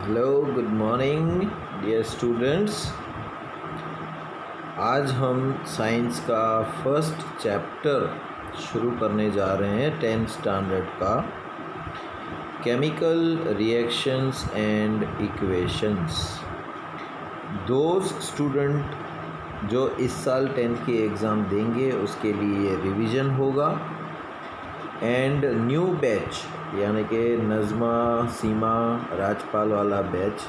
Hello, good morning dear students. आज हम science का फर्स्ट चैप्टर शुरू करने जा रहे हैं 10th स्टैंडर्ड का, chemical reactions and equations. Those student जो इस साल 10th की एग्ज़ाम देंगे उसके लिए रिवीजन होगा, एंड न्यू बैच यानी कि नज़मा, सीमा, राजपाल वाला बैच,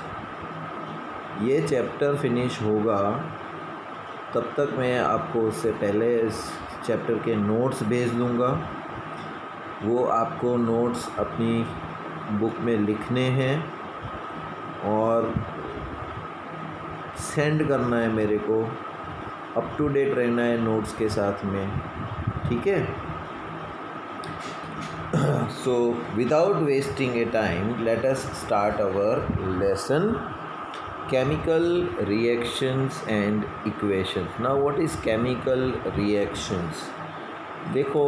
ये चैप्टर फिनिश होगा तब तक मैं आपको उससे पहले इस चैप्टर के नोट्स भेज दूँगा। वो आपको नोट्स अपनी बुक में लिखने हैं और सेंड करना है मेरे को। अप टू डेट रहना है नोट्स के साथ में, ठीक है। So without wasting a time, let us start our lesson, chemical reactions and equations. Now what is chemical reactions? देखो,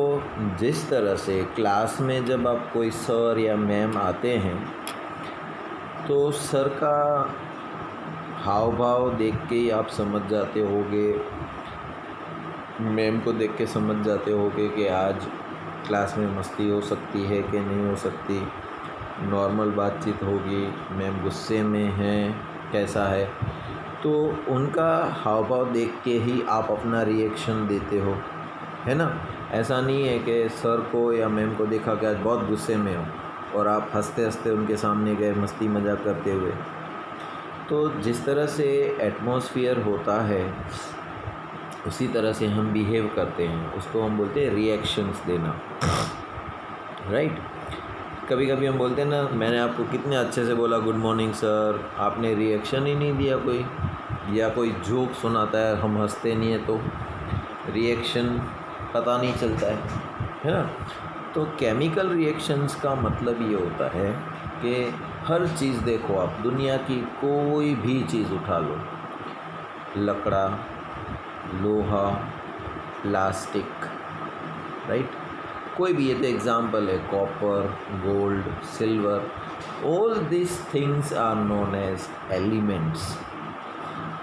जिस तरह से क्लास में जब आप कोई सर या मैम आते हैं तो सर का हाव भाव देख के ही आप समझ जाते होगे, मैम को देख के समझ जाते होगे कि आज क्लास में मस्ती हो सकती है कि नहीं हो सकती, नॉर्मल बातचीत होगी, मैम गुस्से में हैं, कैसा है। तो उनका हाव भाव देख के ही आप अपना रिएक्शन देते हो, है ना। ऐसा नहीं है कि सर को या मैम को देखा कि आज बहुत गुस्से में हो और आप हंसते हंसते उनके सामने गए मस्ती मजाक करते हुए। तो जिस तरह से एटमॉस्फेयर होता है उसी तरह से हम बिहेव करते हैं, उसको हम बोलते हैं रिएक्शंस देना, राइट। कभी कभी हम बोलते हैं ना, मैंने आपको कितने अच्छे से बोला गुड मॉर्निंग सर, आपने रिएक्शन ही नहीं दिया कोई, या कोई जोक सुनाता है हम हंसते नहीं है तो रिएक्शन पता नहीं चलता है ना। तो केमिकल रिएक्शंस का मतलब ये होता है कि हर चीज़, देखो आप दुनिया की कोई भी चीज़ उठा लो, लकड़ा, लोहा, प्लास्टिक, राइट, कोई भी, ये तो एग्जाम्पल है, copper, gold, silver, all this things are known as elements.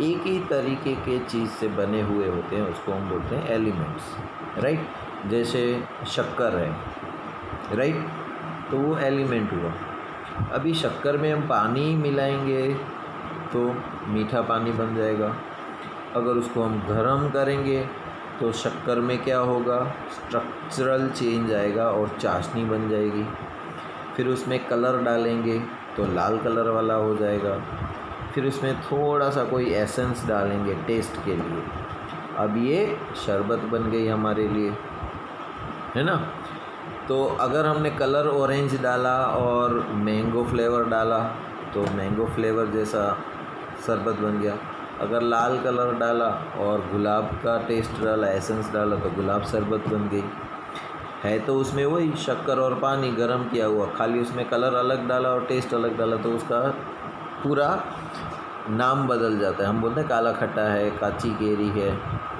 एक ही तरीके के चीज़ से बने हुए होते हैं, उसको हम बोलते हैं एलिमेंट्स, राइट। जैसे शक्कर है, राइट, तो वो एलिमेंट हुआ। अभी शक्कर में हम पानी मिलाएंगे तो मीठा पानी बन जाएगा। अगर उसको हम गर्म करेंगे तो शक्कर में क्या होगा, स्ट्रक्चरल चेंज आएगा और चाशनी बन जाएगी। फिर उसमें कलर डालेंगे तो लाल कलर वाला हो जाएगा। फिर उसमें थोड़ा सा कोई एसेंस डालेंगे टेस्ट के लिए, अब ये शरबत बन गई हमारे लिए, है ना। तो अगर हमने कलर ऑरेंज डाला और मैंगो फ्लेवर डाला तो मैंगो फ्लेवर जैसा शरबत बन गया। अगर लाल कलर डाला और गुलाब का टेस्ट डाला, एसेंस डाला, तो गुलाब शरबत बन गई। है तो उसमें वही शक्कर और पानी गरम किया हुआ, खाली उसमें कलर अलग डाला और टेस्ट अलग डाला तो उसका पूरा नाम बदल जाता है। हम बोलते हैं काला खट्टा है, काची केरी है।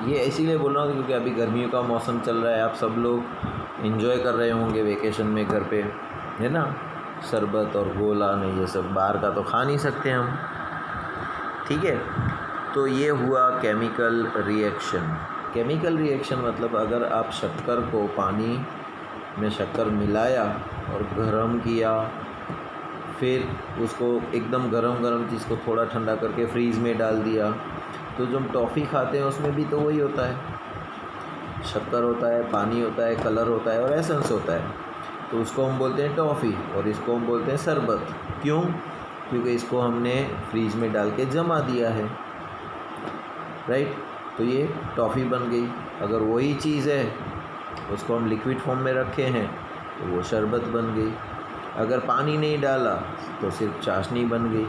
ये इसीलिए बोल रहा हूँ क्योंकि अभी गर्मियों का मौसम चल रहा है, आप सब लोग एंजॉय कर रहे होंगे वेकेशन में घर पे, है ना। शरबत और गोला नहीं, ये सब बाहर का तो खा नहीं सकते हम, ठीक है। तो ये हुआ केमिकल रिएक्शन। केमिकल रिएक्शन मतलब अगर आप शक्कर को, पानी में शक्कर मिलाया और गर्म किया, फिर उसको एकदम गरम चीज़ को थोड़ा ठंडा करके फ्रीज़ में डाल दिया, तो जो हम टॉफ़ी खाते हैं उसमें भी तो वही होता है, शक्कर होता है, पानी होता है, कलर होता है और एसेंस होता है। तो उसको हम बोलते हैं टॉफ़ी और इसको हम बोलते हैं शरबत। क्यों? क्योंकि इसको हमने फ्रीज में डाल के जमा दिया है, राइट। तो ये टॉफ़ी बन गई। अगर वही चीज़ है उसको हम लिक्विड फॉर्म में रखे हैं तो वो शरबत बन गई। अगर पानी नहीं डाला तो सिर्फ चाशनी बन गई।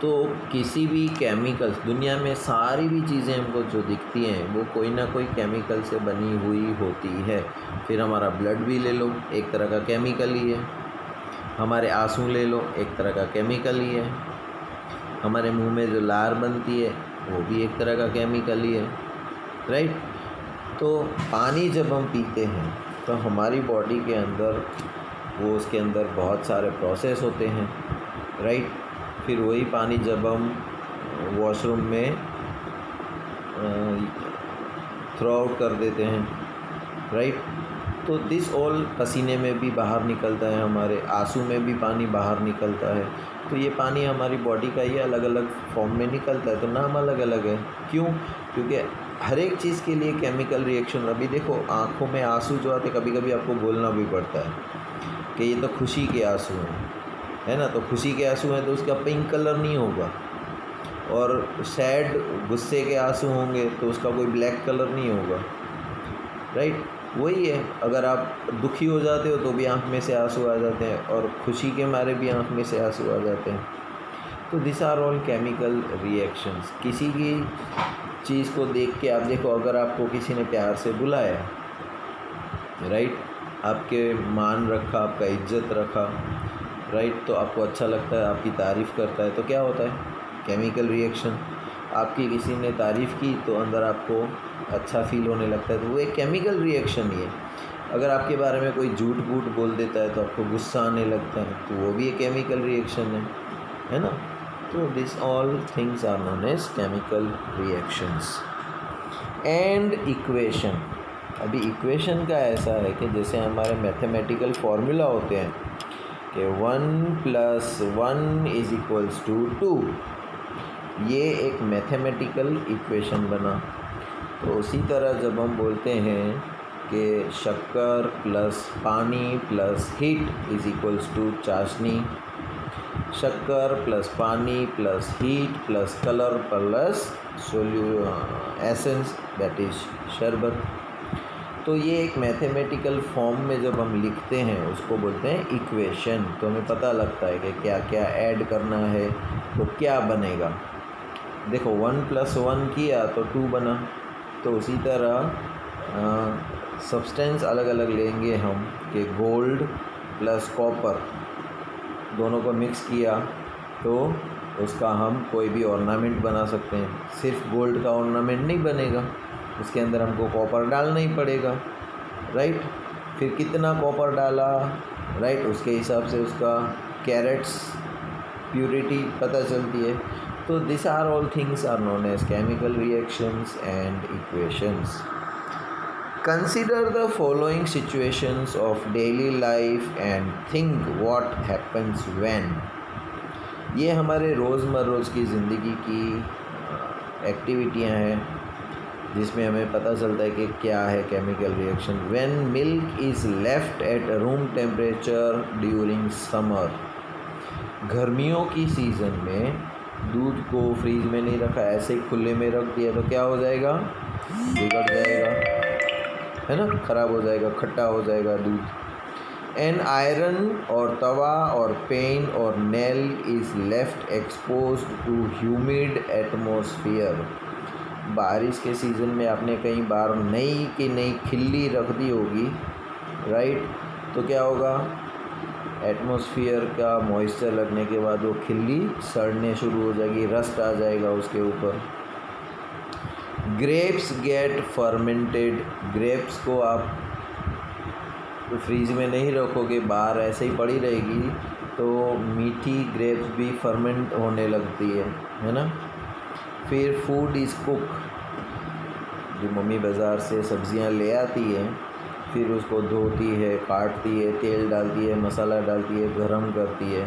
तो किसी भी केमिकल्स, दुनिया में सारी भी चीज़ें हमको जो दिखती हैं वो कोई ना कोई केमिकल से बनी हुई होती है। फिर हमारा ब्लड भी ले लो, एक तरह का केमिकल ही है। हमारे आंसू ले लो, एक तरह का केमिकल ही है। हमारे मुंह में जो लार बनती है वो भी एक तरह का केमिकल ही है, राइट। तो पानी जब हम पीते हैं तो हमारी बॉडी के अंदर, वो उसके अंदर बहुत सारे प्रोसेस होते हैं, राइट। फिर वही पानी जब हम वॉशरूम में थ्रो आउट कर देते हैं, राइट। तो दिस ऑल पसीने में भी बाहर निकलता है, हमारे आंसू में भी पानी बाहर निकलता है। तो ये पानी हमारी बॉडी का ये अलग अलग फॉर्म में निकलता है, तो नाम अलग अलग है। क्यों? क्योंकि हर एक चीज़ के लिए केमिकल रिएक्शन। अभी देखो आँखों में आंसू जो आते, कभी कभी आपको बोलना भी पड़ता है कि ये तो खुशी के आंसू हैं, है ना। तो खुशी के आंसू हैं तो उसका पिंक कलर नहीं होगा, और सैड गुस्से के आंसू होंगे तो उसका कोई ब्लैक कलर नहीं होगा, राइट। वही है, अगर आप दुखी हो जाते हो तो भी आँख में से आंसू आ जाते हैं, और खुशी के मारे भी आँख में से आंसू आ जाते हैं। तो this are all chemical reactions. किसी की चीज़ को देख के आप देखो, अगर आपको किसी ने प्यार से बुलाया, राइट, आपके मान रखा, आपका इज्जत रखा, राइट, तो आपको अच्छा लगता है, आपकी तारीफ़ करता है, तो क्या होता है? Chemical reaction. आपकी किसी ने तारीफ़ की तो अंदर आपको अच्छा फील होने लगता है, तो वो एक केमिकल रिएक्शन ही है। अगर आपके बारे में कोई झूठ बूठ बोल देता है तो आपको गुस्सा आने लगता है, तो वो भी एक केमिकल रिएक्शन है ना। तो this all things are known as chemical reactions. And equation. अभी इक्वेशन का ऐसा है कि जैसे हमारे मैथमेटिकल फार्मूला होते हैं कि 1 + 1 = 2, ये एक मैथमेटिकल इक्वेशन बना। तो उसी तरह जब हम बोलते हैं कि शक्कर प्लस पानी प्लस हीट = चाशनी, शक्कर प्लस पानी plus heat plus colour plus essence, that is शरबत। तो ये एक मैथमेटिकल फॉर्म में जब हम लिखते हैं उसको बोलते हैं इक्वेशन। तो हमें पता लगता है कि क्या क्या ऐड करना है तो क्या बनेगा। देखो 1 + 1 किया तो 2 बना। तो उसी तरह सब्सटेंस अलग अलग लेंगे हम कि गोल्ड प्लस कॉपर दोनों को मिक्स किया तो उसका हम कोई भी ऑर्नामेंट बना सकते हैं। सिर्फ गोल्ड का ऑर्नामेंट नहीं बनेगा, उसके अंदर हमको कॉपर डालना ही पड़ेगा, राइट। फिर कितना कॉपर डाला, राइट, उसके हिसाब से उसका कैरेट्स प्योरिटी पता चलती है। तो this are all things are known as chemical reactions and equations. Consider the following situations of daily life and think what happens when। ये हमारे रोज़मर्रा की ज़िंदगी की एक्टिविटियाँ हैं जिसमें हमें पता चलता है कि क्या है chemical reaction. When milk is left at room temperature during summer। गर्मियों की सीज़न में दूध को फ्रीज में नहीं रखा, ऐसे ही खुले में रख दिया तो क्या हो जाएगा? बिगड़ जाएगा, है ना, ख़राब हो जाएगा, खट्टा हो जाएगा दूध। एन आयरन और तवा और पेन और nail is left exposed to humid atmosphere. बारिश के सीज़न में आपने कई बार नई की नई खिल्ली रख दी होगी, राइट, तो क्या होगा? एटमॉस्फेयर का मॉइस्चर लगने के बाद वो खिल्ली सड़ने शुरू हो जाएगी, रस्ट आ जाएगा उसके ऊपर। Grapes gate fermented. ग्रेप्स को आप फ्रीज में नहीं रखोगे, बाहर ऐसे ही पड़ी रहेगी तो मीठी ग्रेप्स भी फर्मेंट होने लगती है ना। फिर फूड इज़ कुक। जो मम्मी बाज़ार से सब्ज़ियां ले आती है, फिर उसको धोती है, काटती है, तेल डालती है, मसाला डालती है, गरम करती है।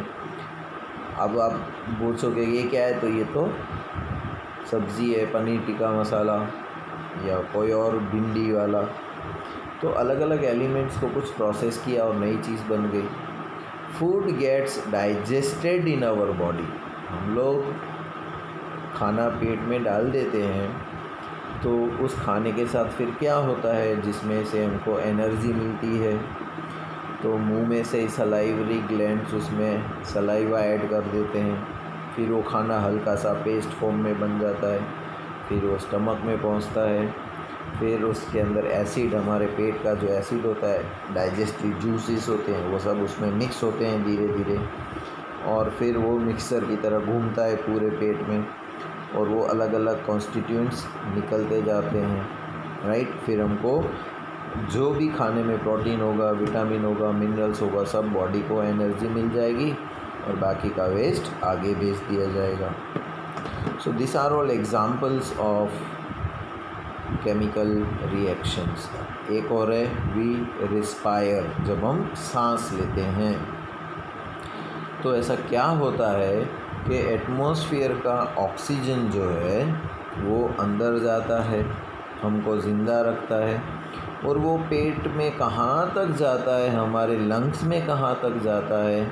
अब आप पूछोगे ये क्या है, तो ये तो सब्ज़ी है, पनीर टिक्का मसाला या कोई और भिंडी वाला। तो अलग अलग एलिमेंट्स को कुछ प्रोसेस किया और नई चीज़ बन गई। Food gets digested in our body. हम लोग खाना पेट में डाल देते हैं तो उस खाने के साथ फिर क्या होता है जिसमें से हमको एनर्जी मिलती है, तो मुंह में से सलाइवरी ग्लैंड्स उसमें सलाइवा ऐड कर देते हैं। फिर वो खाना हल्का सा पेस्ट फॉर्म में बन जाता है, फिर वो स्टमक में पहुंचता है, फिर उसके अंदर एसिड, हमारे पेट का जो एसिड होता है, डाइजेस्टिव जूसेस होते हैं, वो सब उसमें मिक्स होते हैं धीरे धीरे, और फिर वो मिक्सर की तरह घूमता है पूरे पेट में और वो अलग अलग कॉन्स्टिट्यूएंट्स निकलते जाते हैं, राइट। फिर हमको जो भी खाने में प्रोटीन होगा, विटामिन होगा, मिनरल्स होगा, सब बॉडी को एनर्जी मिल जाएगी और बाकी का वेस्ट आगे भेज दिया जाएगा। So this are all examples of chemical reactions. एक और है वी रिस्पायर, जब हम सांस लेते हैं तो ऐसा क्या होता है कि एटमॉस्फेयर का ऑक्सीजन जो है वो अंदर जाता है, हमको ज़िंदा रखता है, और वो पेट में कहाँ तक जाता है, हमारे लंग्स में कहाँ तक जाता है,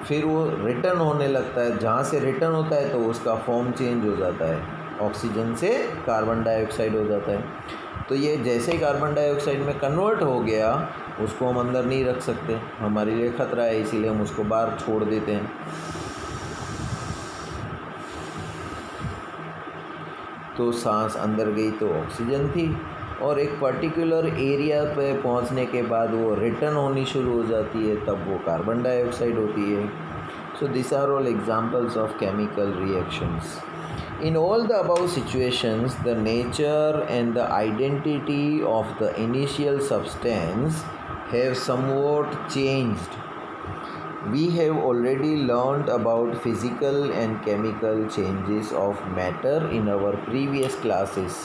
फिर वो रिटर्न होने लगता है। जहाँ से रिटर्न होता है तो उसका फॉर्म चेंज हो जाता है, ऑक्सीजन से कार्बन डाइऑक्साइड हो जाता है। तो ये जैसे ही कार्बन डाइऑक्साइड में कन्वर्ट हो गया, उसको हम अंदर नहीं रख सकते, हमारे लिए ख़तरा है, इसीलिए हम उसको बाहर छोड़ देते हैं। तो सांस अंदर गई तो ऑक्सीजन थी, और एक पर्टिकुलर एरिया पे पहुंचने के बाद वो रिटर्न होनी शुरू हो जाती है, तब वो कार्बन डाइऑक्साइड होती है। So this are all examples of chemical reactions. In all the above situations, the nature and the identity of the initial substance have somewhat changed. We have already learned about physical and chemical changes of matter in our previous classes.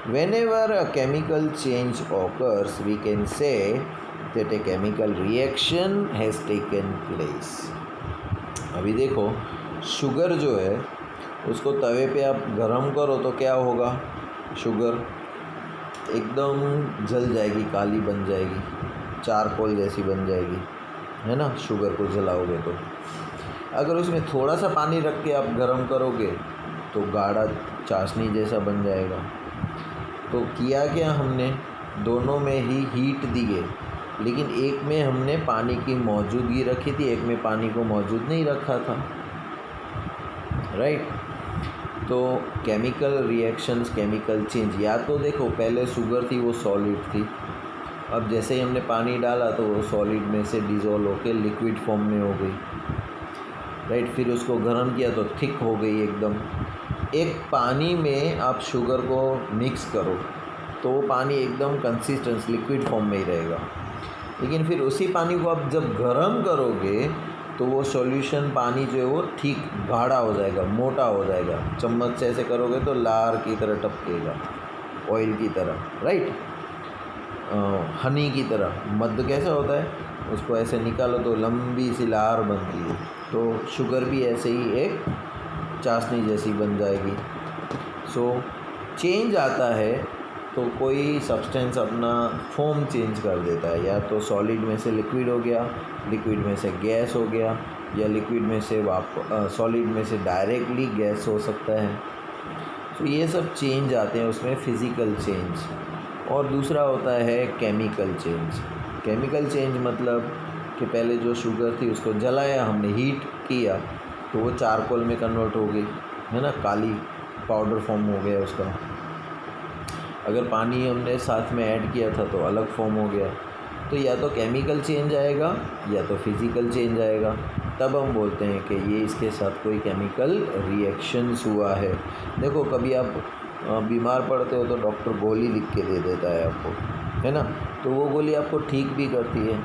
Whenever a chemical change occurs, we can say that a chemical reaction has taken place. अभी देखो, sugar जो है उसको तवे पे आप गरम करो तो क्या होगा, शुगर एकदम जल जाएगी, काली बन जाएगी, चारकोल जैसी बन जाएगी, है ना। शुगर को जलाओगे तो अगर उसमें थोड़ा सा पानी रख के आप गरम करोगे तो गाढ़ा चाशनी जैसा बन जाएगा। तो किया क्या हमने, दोनों में ही हीट दी गई, लेकिन एक में हमने पानी की मौजूदगी रखी थी, एक में पानी को मौजूद नहीं रखा था, राइट। तो केमिकल रिएक्शंस, केमिकल चेंज, या तो देखो पहले शुगर थी वो सॉलिड थी, अब जैसे ही हमने पानी डाला तो वो सॉलिड में से डिज़ोल्व होकर लिक्विड फॉर्म में हो गई, राइट। फिर उसको गर्म किया तो थिक हो गई एकदम। एक पानी में आप शुगर को मिक्स करो तो वो पानी एकदम कंसिस्टेंस लिक्विड फॉर्म में ही रहेगा, लेकिन फिर उसी पानी को आप जब गर्म करोगे तो वो सॉल्यूशन पानी जो है वो ठीक गाढ़ा हो जाएगा, मोटा हो जाएगा। चम्मच से ऐसे करोगे तो लार की तरह टपकेगा, ऑयल की तरह, राइट, हनी की तरह। मध कैसा होता है, उसको ऐसे निकालो तो लंबी सी लार बनती है, तो शुगर भी ऐसे ही एक चाशनी जैसी बन जाएगी। सो चेंज आता है तो कोई सब्सटेंस अपना फॉर्म चेंज कर देता है, या तो सॉलिड में से लिक्विड हो गया, लिक्विड में से गैस हो गया, या लिक्विड में से सॉलिड में से डायरेक्टली गैस हो सकता है। तो ये सब चेंज आते हैं उसमें, फिज़िकल चेंज। और दूसरा होता है केमिकल चेंज। केमिकल चेंज मतलब कि पहले जो शुगर थी उसको जलाया हमने, हीट किया, तो वो चारकोल में कन्वर्ट हो गई, है ना, काली पाउडर फॉर्म हो गया उसका। अगर पानी हमने साथ में ऐड किया था तो अलग फॉर्म हो गया। तो या तो केमिकल चेंज आएगा या तो फिज़िकल चेंज आएगा, तब हम बोलते हैं कि ये इसके साथ कोई केमिकल रिएक्शंस हुआ है। देखो कभी आप बीमार पड़ते हो तो डॉक्टर गोली लिख के दे देता है आपको, है ना, तो वो गोली आपको ठीक भी करती है,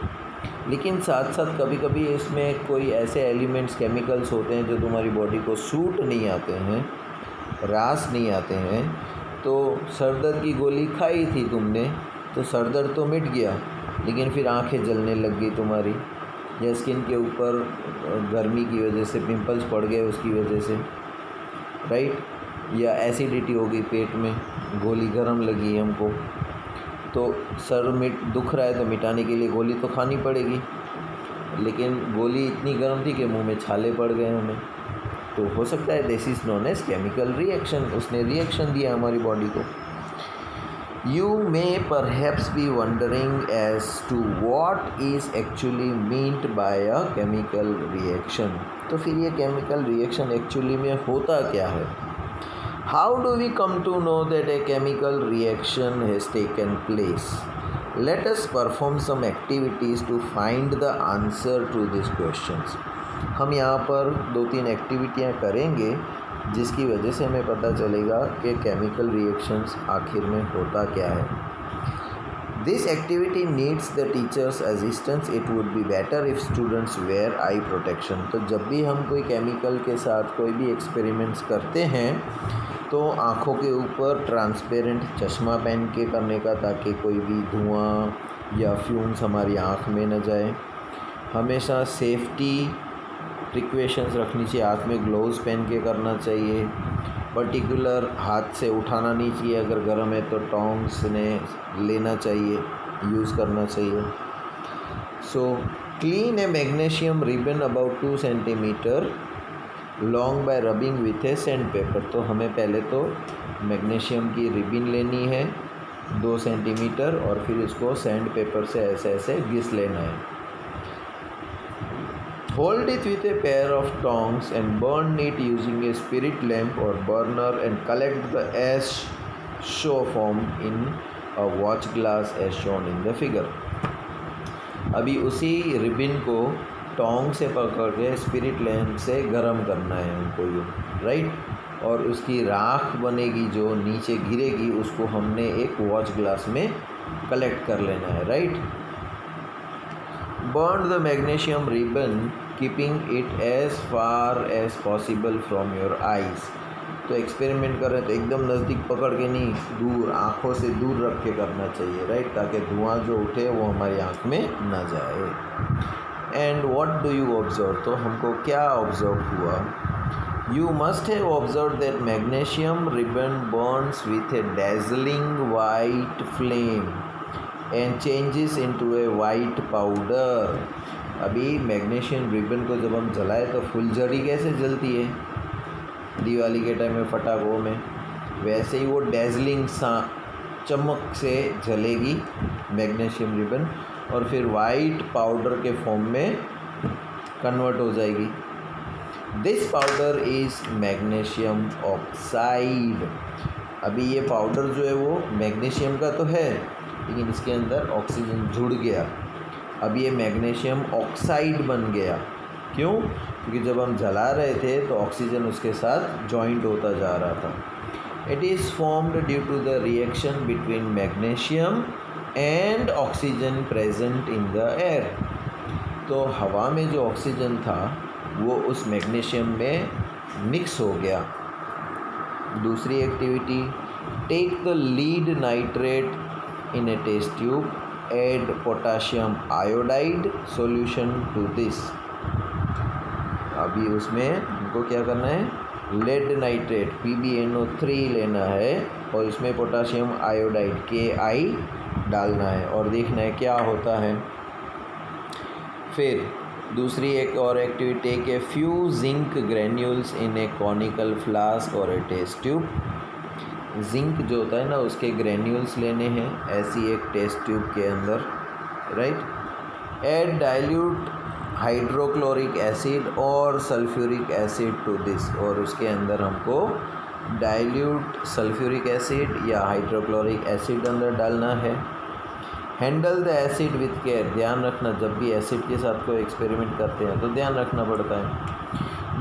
लेकिन साथ साथ कभी कभी इसमें कोई ऐसे एलिमेंट्स, केमिकल्स होते हैं जो तुम्हारी बॉडी को सूट नहीं आते हैं, रास नहीं आते हैं। तो सर दर्द की गोली खाई थी तुमने तो सर दर्द तो मिट गया, लेकिन फिर आंखें जलने लग गई तुम्हारी, या स्किन के ऊपर गर्मी की वजह से पिंपल्स पड़ गए उसकी वजह से, राइट, या एसिडिटी हो गई पेट में, गोली गर्म लगी हमको, तो सर दुख रहा है तो मिटाने के लिए गोली तो खानी पड़ेगी, लेकिन गोली इतनी गर्म थी कि मुंह में छाले पड़ गए हमें। तो हो सकता है this is known as chemical reaction, उसने रिएक्शन दिया हमारी बॉडी को। You may perhaps be wondering as to what is actually meant by a chemical reaction। तो फिर ये chemical reaction actually में होता क्या है? How do we come to know that a chemical reaction has taken place? Let us perform some activities to find the answer to these questions। हम यहाँ पर 2-3 एक्टिविटियाँ करेंगे जिसकी वजह से हमें पता चलेगा कि केमिकल रिएक्शंस आखिर में होता क्या है। This activity needs the teacher's assistance, it would be better if students wear eye protection. तो जब भी हम कोई केमिकल के साथ कोई भी एक्सपेरिमेंट्स करते हैं तो आँखों के ऊपर ट्रांसपेरेंट चश्मा पहन के करने का, ताकि कोई भी धुआं या फ्यूम्स हमारी आँख में न जाए। हमेशा सेफ्टी प्रिकॉशंस रखनी चाहिए, हाथ में ग्लोव्स पहन के करना चाहिए। पर्टिकुलर हाथ से उठाना नहीं चाहिए, अगर गर्म है तो टोंग्स ने लेना चाहिए, यूज़ करना चाहिए। So clean A magnesium ribbon about 2 centimetre long bye rubbing with A sand paper. तो हमें पहले तो मैग्नीशियम की रिबन लेनी है 2 सेंटीमीटर और फिर इसको सैंड पेपर से ऐसे ऐसे घिस लेना है। Hold it with a pair of tongs and burn it using a spirit lamp or burner and collect the ash show form in a watch glass as shown in the figure। अभी उसी ribbon को टोंग से पकड़ के spirit lamp से गर्म करना है हमको ये, राइट। और उसकी राख बनेगी जो नीचे गिरेगी, उसको हमने एक वॉच ग्लास में कलेक्ट कर लेना है, right. Burn the magnesium ribbon keeping it as far as possible from your eyes। तो एक्सपेरिमेंट कर रहे हैं तो एकदम नज़दीक पकड़ के नहीं, दूर, आँखों से दूर रख के करना चाहिए, राइट, ताकि धुआं जो उठे वो हमारी आँख में ना जाए। And what do you observe, तो हमको क्या ऑब्जर्व हुआ? You must have observe that magnesium ribbon Burns with A dazzling white flame and changes into A white powder. अभी मैग्नीशियम रिबन को जब हम जलाए तो फुलझड़ी कैसे जलती है दिवाली के टाइम में पटाखों में, वैसे ही वो डेजलिंग सा चमक से जलेगी मैग्नीशियम रिबन और फिर वाइट पाउडर के फॉर्म में कन्वर्ट हो जाएगी। This powder is magnesium oxide. अभी ये पाउडर जो है वो मैग्नीशियम का तो है, लेकिन इसके अंदर ऑक्सीजन जुड़ गया, अब ये मैग्नीशियम ऑक्साइड बन गया। क्यों? क्योंकि जब हम जला रहे थे तो ऑक्सीजन उसके साथ जॉइंट होता जा रहा था। It is formed due to the reaction between magnesium and oxygen present in the air. तो हवा में जो ऑक्सीजन था वो उस मैग्नीशियम में मिक्स हो गया। दूसरी activity, take the lead nitrate in a test tube, add potassium iodide solution to this। अभी उसमें हमको क्या करना है, लेड नाइट्रेट PbNO3 लेना है और इसमें पोटाशियम आयोडाइड Ki डालना है और देखना है क्या होता है। फिर दूसरी एक और activity, take a few zinc granules in a conical flask और ए टेस्ट ट्यूब। जिंक जो होता है ना उसके ग्रेन्यूल्स लेने हैं ऐसी एक टेस्ट ट्यूब के अंदर, right. Add dilute hydrochloric acid और सल्फ्यूरिक एसिड टू दिस, और उसके अंदर हमको डाइल्यूट सल्फ्यूरिक एसिड या हाइड्रोक्लोरिक एसिड अंदर डालना है। Handle the acid with care, ध्यान रखना जब भी एसिड के साथ कोई एक्सपेरिमेंट करते हैं तो ध्यान रखना पड़ता है।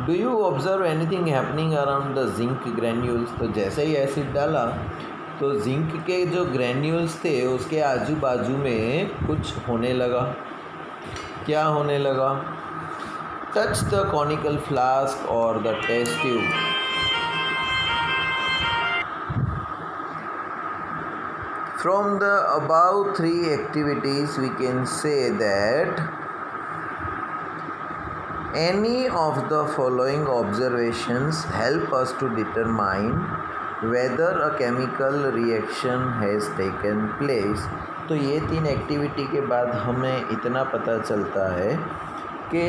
Do you observe anything happening around the zinc granules, तो जैसे ही एसिड डाला तो जिंक के जो ग्रैन्यूल्स थे उसके आजू बाजू में कुछ होने लगा। क्या होने लगा? टच द कॉनिकल फ्लास्क और the test tube. From the above 3 activities we can say that any of the following observations help us to determine whether a chemical reaction has taken place। तो ये 3 activity के बाद हमें इतना पता चलता है कि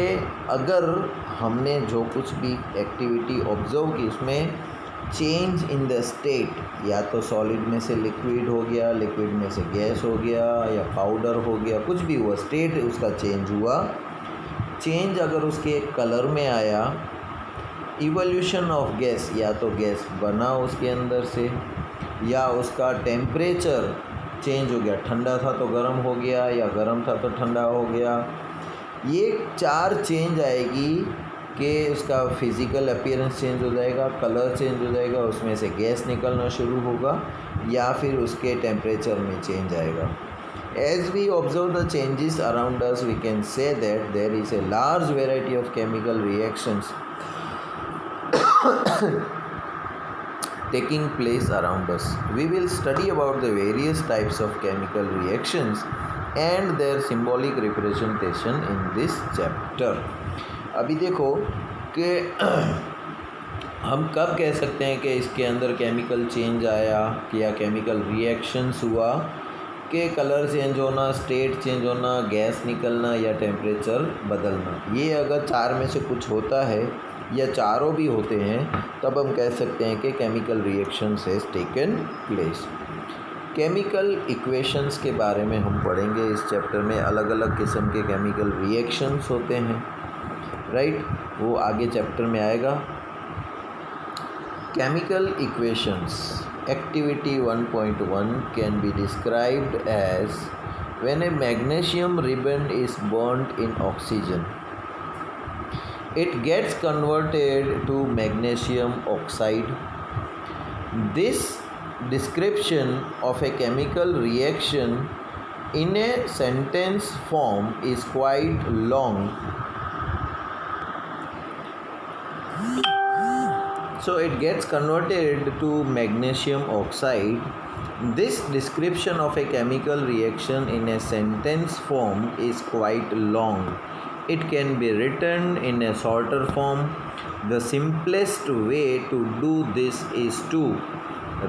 अगर हमने जो कुछ भी एक्टिविटी ऑब्जर्व की उसमें चेंज इन द स्टेट, या तो सॉलिड में से लिक्विड हो गया, लिक्विड में से गैस हो गया या पाउडर हो गया, कुछ भी हुआ, स्टेट उसका चेंज हुआ। चेंज अगर उसके कलर में आया, इवोल्यूशन ऑफ गैस, या तो गैस बना उसके अंदर से, या उसका टेम्परेचर चेंज हो गया, ठंडा था तो गर्म हो गया या गर्म था तो ठंडा हो गया। ये 4 चेंज आएगी कि उसका फिज़िकल अपीयरेंस चेंज हो जाएगा, कलर चेंज हो जाएगा, उसमें से गैस निकलना शुरू होगा, या फिर उसके टेम्परेचर में चेंज आएगा। As we observe the changes around us, we can say that there is a large variety of chemical reactions taking place around us. We will study about the various types of chemical reactions and their symbolic representation in this chapter. अभी देखो कि हम कब कह सकते हैं कि इसके अंदर केमिकल चेंज आया या केमिकल रिएक्शंस हुआ, कि कलर चेंज होना, स्टेट चेंज होना, गैस निकलना या टेम्परेचर बदलना। ये अगर चार में से कुछ होता है या चारों भी होते हैं तब हम कह सकते हैं कि chemical reactions has taken place. Chemical equations के बारे में हम पढ़ेंगे इस चैप्टर में। अलग अलग किस्म के केमिकल रिएक्शंस होते हैं, राइट, वो आगे चैप्टर में आएगा। Chemical equations activity 1.1 can be described as when a magnesium ribbon is burnt in oxygen, it gets converted to magnesium oxide. This description of a chemical reaction in a sentence form is quite long. So it gets converted to magnesium oxide. This description of a chemical reaction in a sentence form is quite long. It can be written in a shorter form. The simplest way to do this is to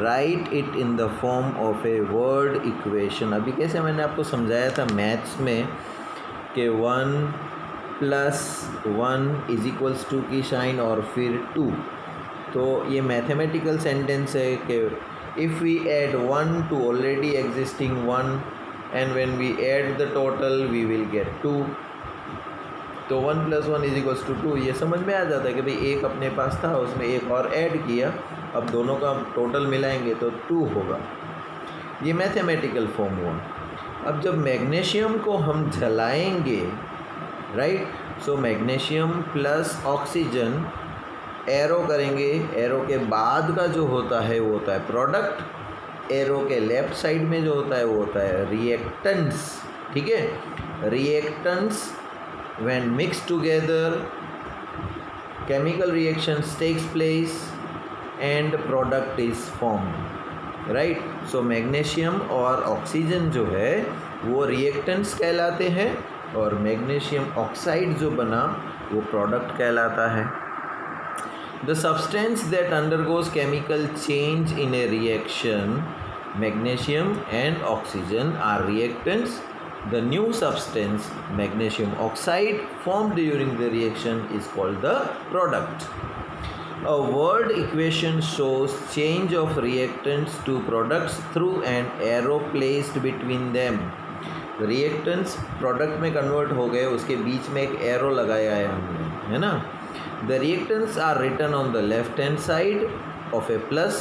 write it in the form of a word equation. अभी कैसे मैंने आपको समझाया था maths में कि 1 + 1 = 2 की sign और फिर 2, तो ये मैथमेटिकल सेंटेंस है कि if we add 1 to already existing 1 and when we add the total we will get 2, तो 1 + 1 = 2। ये समझ में आ जाता है कि भाई एक अपने पास था, उसमें एक और ऐड किया, अब दोनों का टोटल मिलाएंगे तो 2 होगा। ये मैथमेटिकल फॉर्म हुआ। अब जब मैग्नीशियम को हम जलाएंगे, right, so magnesium plus oxygen arrow करेंगे, एरो के बाद का जो होता है वो होता है प्रोडक्ट, एरो के लेफ्ट साइड में जो होता है वो होता है रिएक्टेंट्स, ठीक है। Reactants when mix together chemical reactions takes place and product is formed, right. So magnesium और ऑक्सीजन जो है वो रिएक्टेंट्स कहलाते हैं और मैग्नीशियम ऑक्साइड जो बना वो प्रोडक्ट कहलाता है। The substance that undergoes chemical change in a reaction, magnesium and oxygen are reactants. The new substance, magnesium oxide, formed during the reaction is called the product. A word equation shows change of reactants to products through an arrow placed between them. Reactants product में convert हो गए, उसके बीच में एक arrow लगाया है हमने, है ना। The reactants are written on the left hand side of a plus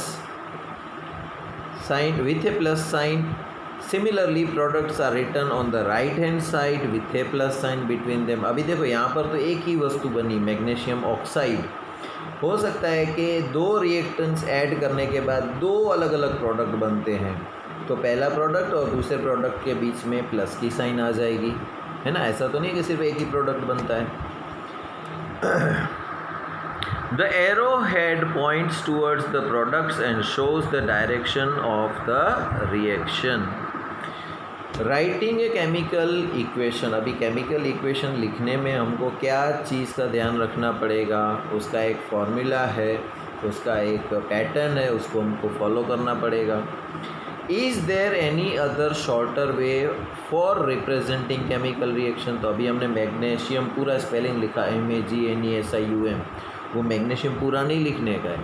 sign with a plus sign. Similarly, products are written on the right hand side with a plus sign between them. अभी देखो यहाँ पर तो एक ही वस्तु बनी magnesium oxide. हो सकता है कि 2 रिएक्टेंट्स ऐड करने के बाद 2 अलग अलग प्रोडक्ट बनते हैं, तो पहला प्रोडक्ट और दूसरे प्रोडक्ट के बीच में प्लस की साइन आ जाएगी, है ना। ऐसा तो नहीं कि सिर्फ एक ही प्रोडक्ट बनता है। The arrowhead points towards the products and shows the direction of the reaction. Writing a chemical equation, अभी केमिकल इक्वेशन लिखने में हमको क्या चीज़ का ध्यान रखना पड़ेगा, उसका एक फॉर्मूला है, उसका एक पैटर्न है, उसको हमको फॉलो करना पड़ेगा। Is there any other shorter way for representing chemical reaction? तो अभी हमने मैग्नीशियम पूरा स्पेलिंग लिखा MAGNESIUM, वो मैग्नीशियम पूरा नहीं लिखने का है,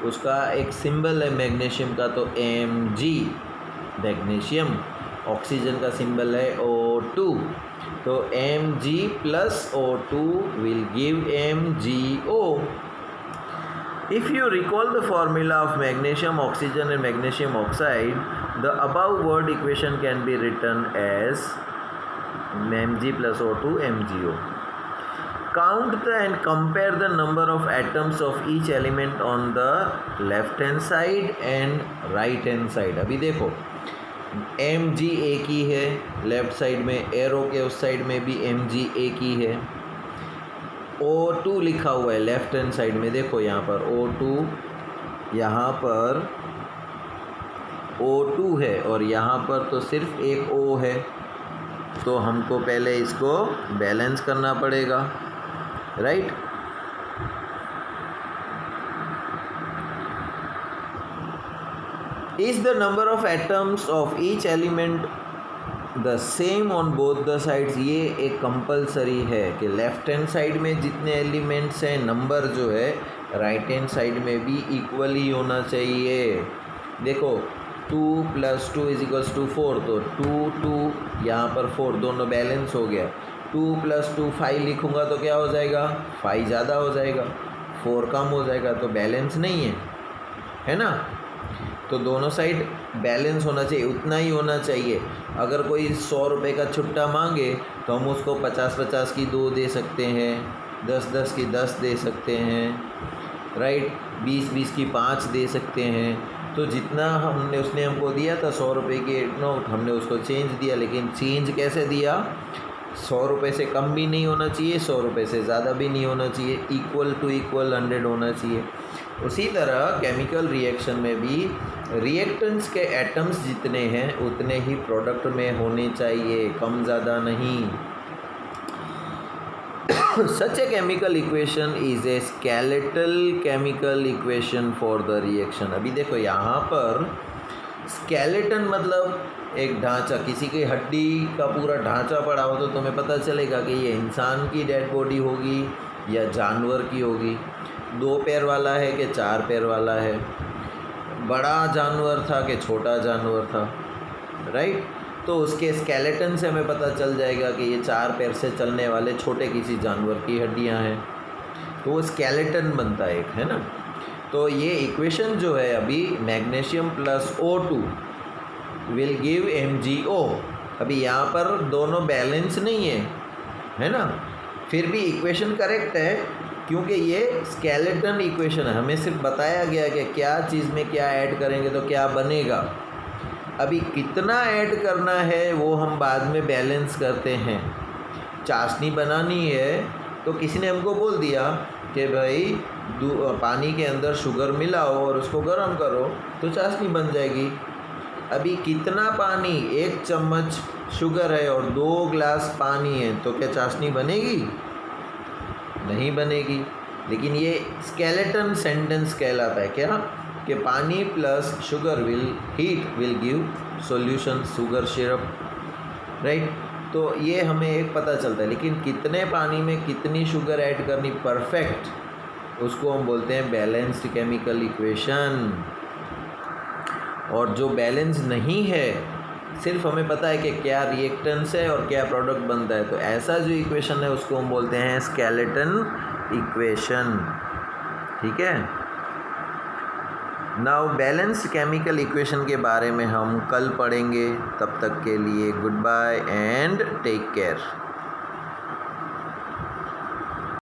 उसका एक सिंबल है मैग्नीशियम का, तो Mg मैग्नीशियम। ऑक्सीजन का सिंबल है O2, तो Mg + O2 will give MgO. If you recall the formula of magnesium, oxygen and magnesium oxide, the above word equation can be written as Mg + O2 MgO. Count and compare the number of atoms of each element on the left hand side and right hand side. अभी देखो Mg एक ही है, left side में arrow के उस side में भी Mg एक ही है। O2 लिखा हुआ है लेफ़्ट हैंड साइड में, देखो यहाँ पर O2, यहाँ पर O2 है और यहाँ पर तो सिर्फ एक O है, तो हमको पहले इसको बैलेंस करना पड़ेगा, right. Is the number of atoms of each element the same on both the sides. ये एक कंपलसरी है कि लेफ़्ट हैंड साइड में जितने एलिमेंट्स हैं, नंबर जो है राइट हैंड साइड में भी इक्वल ही होना चाहिए। देखो 2 + 2 = 4, तो 2 2 यहाँ पर 4, दोनों बैलेंस हो गया। 2 + 2 5 लिखूँगा तो क्या हो जाएगा, 5 ज़्यादा हो जाएगा, 4 कम हो जाएगा, तो बैलेंस नहीं है ना। तो दोनों साइड बैलेंस होना चाहिए, उतना ही होना चाहिए। अगर कोई 100 रुपये का छुट्टा मांगे तो हम उसको 50-50 की 2 दे सकते हैं, 10-10 की 10 दे सकते हैं, राइट। 20-20 की 5 दे सकते हैं। तो जितना उसने हमको दिया था 100 रुपये की नोट, हमने उसको चेंज दिया, लेकिन चेंज कैसे दिया, 100 रुपये से कम भी नहीं होना चाहिए, 100 रुपये से ज़्यादा भी नहीं होना चाहिए, इक्वल टू इक्वल 100 होना चाहिए। उसी तरह केमिकल रिएक्शन में भी रिएक्टेंट्स के एटम्स जितने हैं उतने ही प्रोडक्ट में होने चाहिए, कम ज़्यादा नहीं। Such a chemical equation is a skeletal chemical equation for the reaction। अभी देखो यहाँ पर skeleton मतलब एक ढांचा, किसी की हड्डी का पूरा ढांचा पड़ा हो तो तुम्हें पता चलेगा कि ये इंसान की डेड बॉडी होगी या जानवर की होगी, 2 पैर वाला है कि 4 पैर वाला है, बड़ा जानवर था कि छोटा जानवर था, राइट। तो उसके स्केलेटन से हमें पता चल जाएगा कि ये 4 पैर से चलने वाले छोटे किसी जानवर की हड्डियां हैं, तो वो स्केलेटन बनता है एक, है ना। तो ये इक्वेशन जो है अभी magnesium + O2 will give MgO। अभी यहाँ पर दोनों बैलेंस नहीं है ना, फिर भी इक्वेशन करेक्ट है क्योंकि ये स्केलेटन इक्वेशन है। हमें सिर्फ बताया गया कि क्या चीज़ में क्या ऐड करेंगे तो क्या बनेगा। अभी कितना ऐड करना है वो हम बाद में बैलेंस करते हैं। चाशनी बनानी है तो किसी ने हमको बोल दिया कि भाई पानी के अंदर शुगर मिलाओ और उसको गर्म करो तो चाशनी बन जाएगी। अभी कितना पानी, 1 चम्मच शुगर है और 2 ग्लास पानी है, तो क्या चाशनी बनेगी? नहीं बनेगी। लेकिन ये स्केलेटन सेंटेंस कहलाता है क्या, कि पानी + sugar heat will give solution sugar syrup, right. तो ये हमें एक पता चलता है, लेकिन कितने पानी में कितनी शुगर ऐड करनी परफेक्ट, उसको हम बोलते हैं बैलेंस्ड केमिकल इक्वेशन। और जो बैलेंस नहीं है, सिर्फ हमें पता है कि क्या रिएक्टेंस है और क्या प्रोडक्ट बनता है, तो ऐसा जो इक्वेशन है उसको हम बोलते हैं स्केलेटन इक्वेशन, ठीक है। नाउ बैलेंस्ड केमिकल इक्वेशन के बारे में हम कल पढ़ेंगे। तब तक के लिए goodbye and take care.